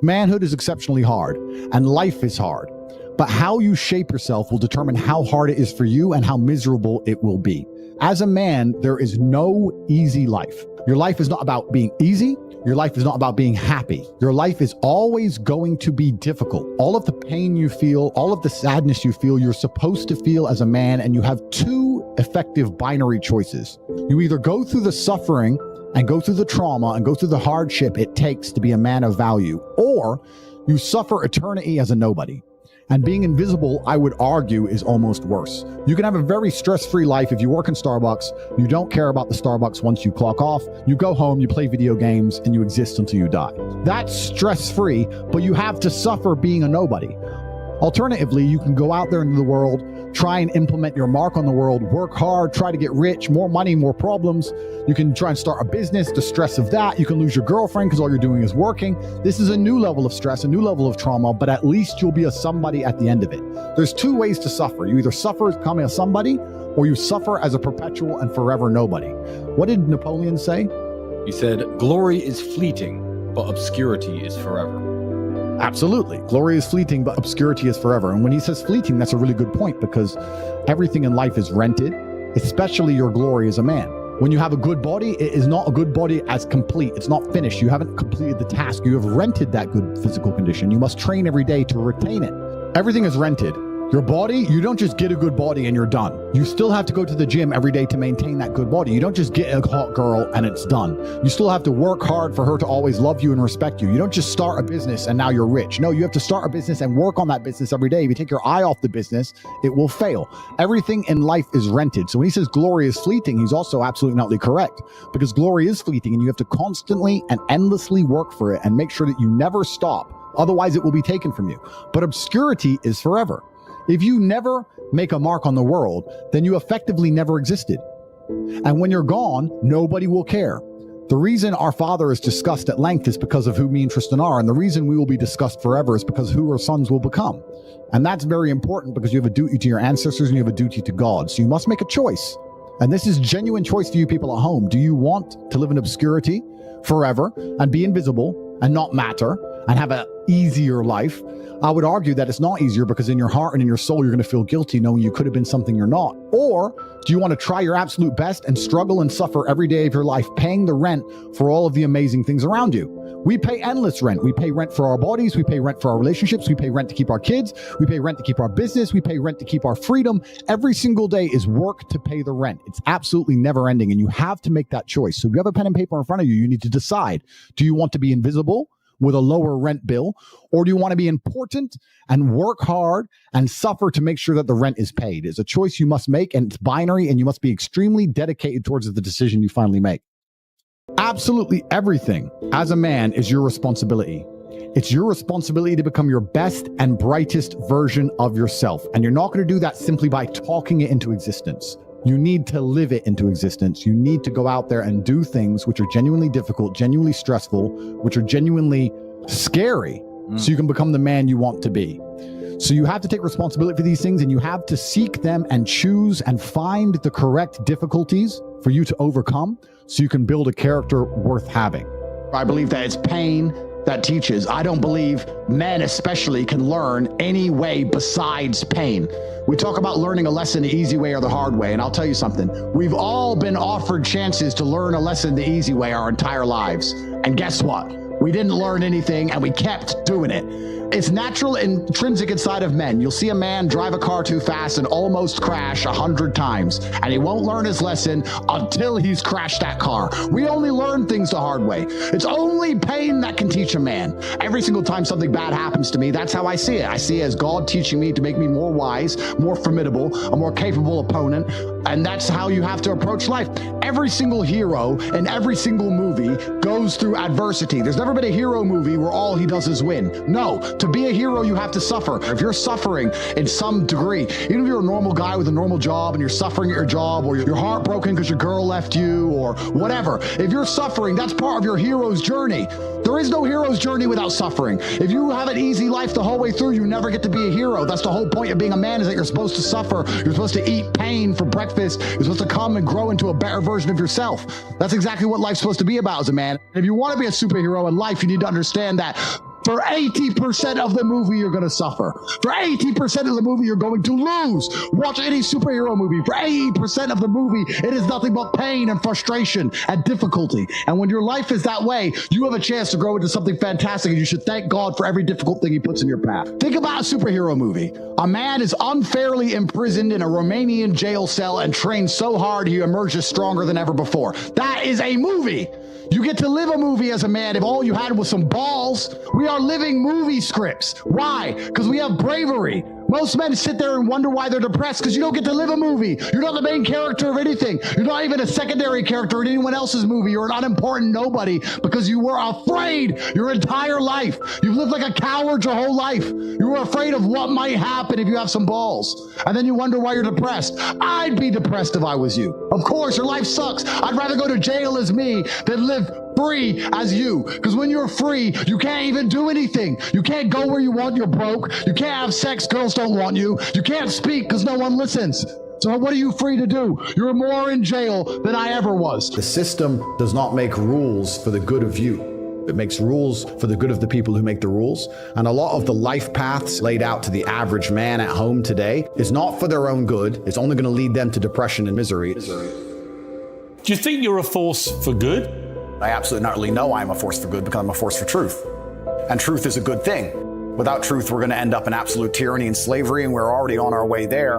Manhood is exceptionally hard, and life is hard. But how you shape yourself will determine how hard it is for you and how miserable it will be. As a man, there is no easy life. Your life is not about being easy. Your life is not about being happy. Your life is always going to be difficult. All of the pain you feel, all of the sadness you feel, you're supposed to feel as a man, and you have two effective binary choices. You either go through the suffering and go through the trauma and go through the hardship it takes to be a man of value, or you suffer eternity as a nobody. And being invisible, I would argue, is almost worse. You can have a very stress-free life if you work in Starbucks. You don't care about the Starbucks once you clock off. You go home, you play video games, and you exist until you die. That's stress-free, but you have to suffer being a nobody. Alternatively, you can go out there into the world, try and implement your mark on the world, work hard, try to get rich, more money, more problems. You can try and start a business, the stress of that. You can lose your girlfriend because all you're doing is working. This is a new level of stress, a new level of trauma, but at least you'll be a somebody at the end of it. There's two ways to suffer. You either suffer as becoming a somebody, or you suffer as a perpetual and forever nobody. What did Napoleon say? He said, "Glory is fleeting, but obscurity is forever." Absolutely. Glory is fleeting, but obscurity is forever. And when he says fleeting, that's a really good point, because everything in life is rented, especially your glory as a man. When you have a good body, it is not a good body as complete. It's not finished. You haven't completed the task. You have rented that good physical condition. You must train every day to retain it. Everything is rented. Your body, you don't just get a good body and you're done. You still have to go to the gym every day to maintain that good body. You don't just get a hot girl and it's done. You still have to work hard for her to always love you and respect you. You don't just start a business and now you're rich. No, you have to start a business and work on that business every day. If you take your eye off the business, it will fail. Everything in life is rented. So when he says glory is fleeting, he's also absolutely not correct, because glory is fleeting and you have to constantly and endlessly work for it and make sure that you never stop. Otherwise, it will be taken from you. But obscurity is forever. If you never make a mark on the world, then you effectively never existed. And when you're gone, nobody will care. The reason our Father is discussed at length is because of who me and Tristan are. And the reason we will be discussed forever is because who our sons will become. And that's very important, because you have a duty to your ancestors and you have a duty to God. So you must make a choice. And this is genuine choice for you people at home. Do you want to live in obscurity forever and be invisible and not matter and have an easier life? I would argue that it's not easier, because in your heart and in your soul, you're going to feel guilty knowing you could have been something you're not. Or do you want to try your absolute best and struggle and suffer every day of your life, paying the rent for all of the amazing things around you? We pay endless rent. We pay rent for our bodies. We pay rent for our relationships. We pay rent to keep our kids. We pay rent to keep our business. We pay rent to keep our freedom. Every single day is work to pay the rent. It's absolutely never ending. And you have to make that choice. So if you have a pen and paper in front of you, you need to decide, do you want to be invisible with a lower rent bill, or do you want to be important and work hard and suffer to make sure that the rent is paid? It's a choice you must make, and it's binary, and you must be extremely dedicated towards the decision you finally make. Absolutely everything as a man is your responsibility. It's your responsibility to become your best and brightest version of yourself. And you're not going to do that simply by talking it into existence. You need to live it into existence. You need to go out there and do things which are genuinely difficult, genuinely stressful, which are genuinely scary, so you can become the man you want to be. So you have to take responsibility for these things, and you have to seek them and choose and find the correct difficulties for you to overcome, so you can build a character worth having. I believe that it's pain that teaches. I don't believe men especially can learn any way besides pain. We talk about learning a lesson the easy way or the hard way, and I'll tell you something. We've all been offered chances to learn a lesson the easy way our entire lives. And guess what? We didn't learn anything, and we kept doing it. It's natural, intrinsic inside of men. You'll see a man drive a car too fast and almost crash 100 times, and he won't learn his lesson until he's crashed that car. We only learn things the hard way. It's only pain that can teach a man. Every single time something bad happens to me, that's how I see it. I see it as God teaching me to make me more wise, more formidable, a more capable opponent, and that's how you have to approach life. Every single hero in every single movie goes through adversity. There's never been a hero movie where all he does is win. No, to be a hero, you have to suffer. If you're suffering in some degree, even if you're a normal guy with a normal job and you're suffering at your job, or you're heartbroken because your girl left you, or whatever, if you're suffering, that's part of your hero's journey. There is no hero's journey without suffering. If you have an easy life the whole way through, you never get to be a hero. That's the whole point of being a man, is that you're supposed to suffer. You're supposed to eat pain for breakfast. You're supposed to come and grow into a better version of yourself. That's exactly what life's supposed to be about as a man. If you want to be a superhero in life, you need to understand that For 80% of the movie, you're going to suffer. For 80% of the movie, you're going to lose. Watch any superhero movie. For 80% of the movie, it is nothing but pain and frustration and difficulty. And when your life is that way, you have a chance to grow into something fantastic, and you should thank God for every difficult thing he puts in your path. Think about a superhero movie. A man is unfairly imprisoned in a Romanian jail cell and trained so hard he emerges stronger than ever before. That is a movie. You get to live a movie as a man if all you had was some balls. We are living movie scripts. Why? Because we have bravery. Most men sit there and wonder why they're depressed because you don't get to live a movie. You're not the main character of anything. You're not even a secondary character in anyone else's movie. You're an unimportant nobody because you were afraid your entire life. You've lived like a coward your whole life. You were afraid of what might happen if you have some balls. And then you wonder why you're depressed. I'd be depressed if I was you. Of course, your life sucks. I'd rather go to jail as me than live free as you. Because when you're free, you can't even do anything. You can't go where you want, you're broke. You can't have sex, girls don't want you. You can't speak because no one listens. So what are you free to do? You're more in jail than I ever was. The system does not make rules for the good of you. It makes rules for the good of the people who make the rules. And a lot of the life paths laid out to the average man at home today is not for their own good. It's only going to lead them to depression and misery. Do you think you're a force for good? I absolutely not really know I'm a force for good because I'm a force for truth. And truth is a good thing. Without truth, we're going to end up in absolute tyranny and slavery, and we're already on our way there.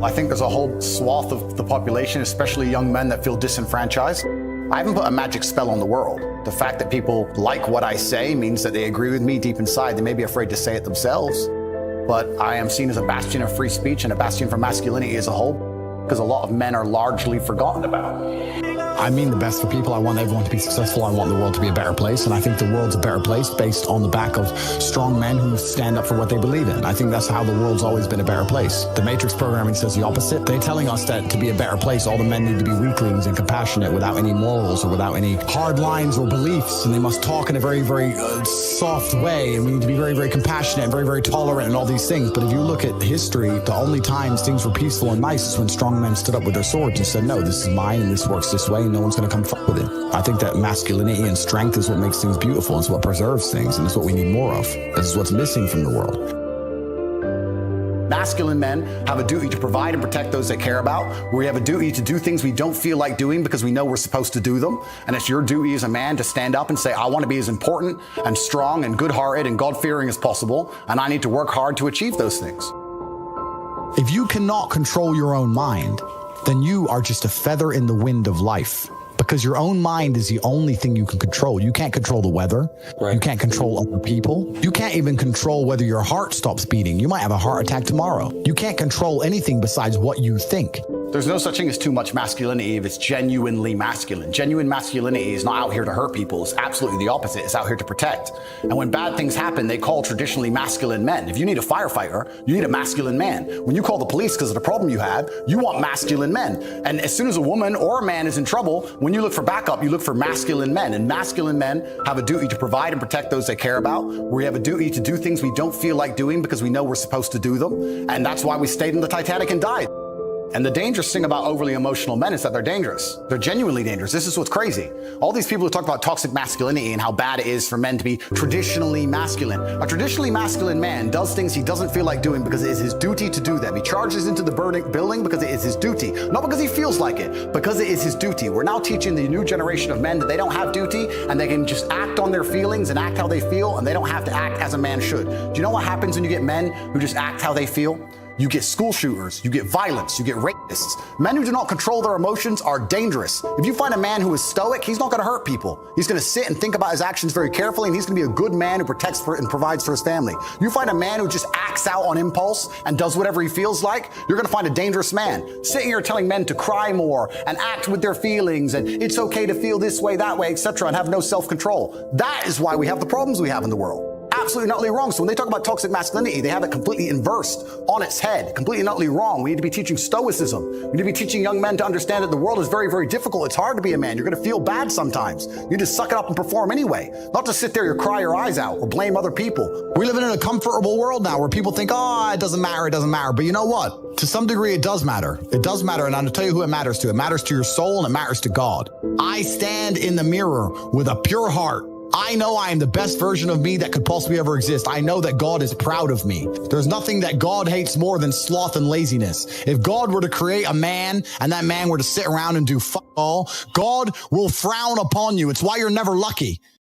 I think there's a whole swath of the population, especially young men, that feel disenfranchised. I haven't put a magic spell on the world. The fact that people like what I say means that they agree with me deep inside. They may be afraid to say it themselves, but I am seen as a bastion of free speech and a bastion for masculinity as a whole, because a lot of men are largely forgotten about. I mean the best for people. I want everyone to be successful. I want the world to be a better place. And I think the world's a better place based on the back of strong men who stand up for what they believe in. I think that's how the world's always been a better place. The Matrix programming says the opposite. They're telling us that to be a better place, all the men need to be weaklings and compassionate without any morals or without any hard lines or beliefs. And they must talk in a very, very soft way. And we need to be very, very compassionate and very, very tolerant and all these things. But if you look at history, the only times things were peaceful and nice is when strong men stood up with their swords and said, no, this is mine and this works this way. No one's going to come fuck with it. I think that masculinity and strength is what makes things beautiful. It's what preserves things, and it's what we need more of. This is what's missing from the world. Masculine men have a duty to provide and protect those they care about. We have a duty to do things we don't feel like doing because we know we're supposed to do them. And it's your duty as a man to stand up and say, I want to be as important and strong and good-hearted and God-fearing as possible, and I need to work hard to achieve those things. If you cannot control your own mind, then you are just a feather in the wind of life. Because your own mind is the only thing you can control. You can't control the weather. Right. You can't control other people. You can't even control whether your heart stops beating. You might have a heart attack tomorrow. You can't control anything besides what you think. There's no such thing as too much masculinity if it's genuinely masculine. Genuine masculinity is not out here to hurt people. It's absolutely the opposite. It's out here to protect. And when bad things happen, they call traditionally masculine men. If you need a firefighter, you need a masculine man. When you call the police because of the problem you have, you want masculine men. And as soon as a woman or a man is in trouble, when you look for backup, you look for masculine men. And masculine men have a duty to provide and protect those they care about. We have a duty to do things we don't feel like doing because we know we're supposed to do them. And that's why we stayed in the Titanic and died. And the dangerous thing about overly emotional men is that they're dangerous. They're genuinely dangerous. This is what's crazy. All these people who talk about toxic masculinity and how bad it is for men to be traditionally masculine. A traditionally masculine man does things he doesn't feel like doing because it is his duty to do them. He charges into the building because it is his duty. Not because he feels like it, because it is his duty. We're now teaching the new generation of men that they don't have duty and they can just act on their feelings and act how they feel, and they don't have to act as a man should. Do you know what happens when you get men who just act how they feel? You get school shooters, you get violence, you get rapists. Men who do not control their emotions are dangerous. If you find a man who is stoic, he's not going to hurt people. He's going to sit and think about his actions very carefully, and he's going to be a good man who protects and provides for his family. You find a man who just acts out on impulse and does whatever he feels like, you're going to find a dangerous man. Sitting here telling men to cry more and act with their feelings and it's okay to feel this way, that way, etc., and have no self-control. That is why we have the problems we have in the world. Absolutely and utterly wrong. So when they talk about toxic masculinity, they have it completely inversed on its head, completely and utterly wrong. We need to be teaching stoicism. We need to be teaching young men to understand that the world is very, very difficult. It's hard to be a man. You're going to feel bad sometimes. You need to suck it up and perform anyway. Not to sit there and cry your eyes out or blame other people. We're living in a comfortable world now where people think, oh, it doesn't matter. But you know what? To some degree, it does matter. It does matter. And I'm going to tell you who it matters to. It matters to your soul and it matters to God. I stand in the mirror with a pure heart, I know I am the best version of me that could possibly ever exist. I know that God is proud of me. There's nothing that God hates more than sloth and laziness. If God were to create a man and that man were to sit around and do fuck all, God will frown upon you. It's why you're never lucky.